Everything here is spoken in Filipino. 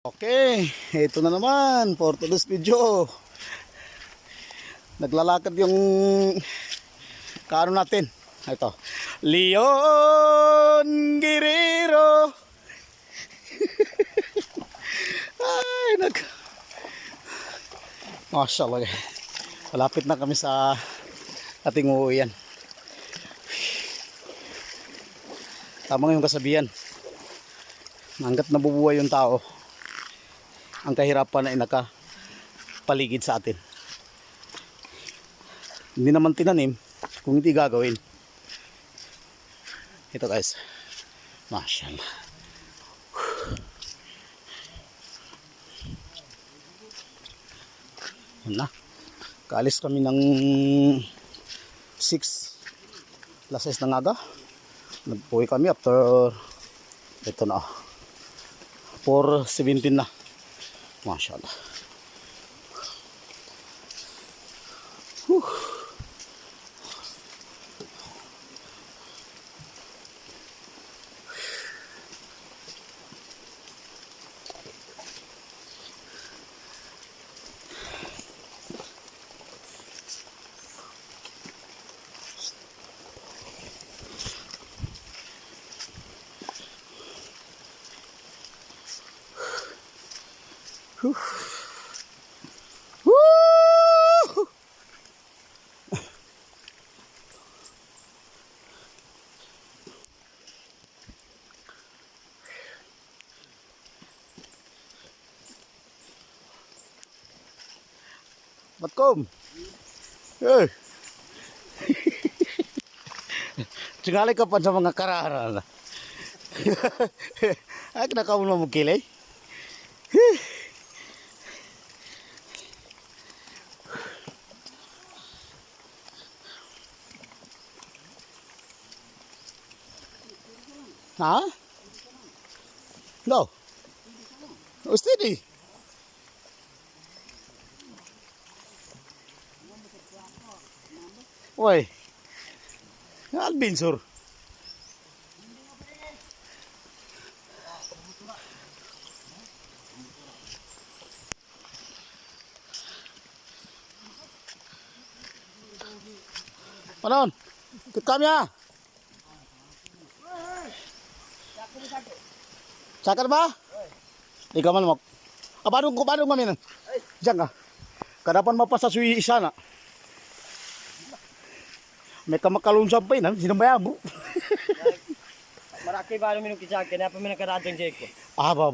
Okay, ito na naman for today's video. Naglalakad yung kaano natin. Ito, Leon Guerrero. Ay, Masyaallah. Malapit na kami sa ating uuwian. Tama yung kasabihan. Hanggat nabubuhay yung tao, ang kahirapan ay nakapaligid sa atin. Hindi naman tinanim kung hindi gagawin. Ito guys, masyaallah. Yan na, kaalis kami ng 6 lasas ng aga. Nagpuwi kami after ito na 4:17 na. Masyaallah. Woo! Matkom. Eh. Tingali ka pa sa mga karara. Ay, kinakauna mo kilay. Ha? No. Oh, steady. Why? Alvin, sir. Panon? Ikut kami ya. Sakar ba? Ikaw man mo. Paano kami nan? Diyan ka. Kadapan mapasasuy isa na. May kamakalunsan pa yun, sinambayan mo. Maraki ba minum kisah kenapa minum karadang jeko? Ah, ba.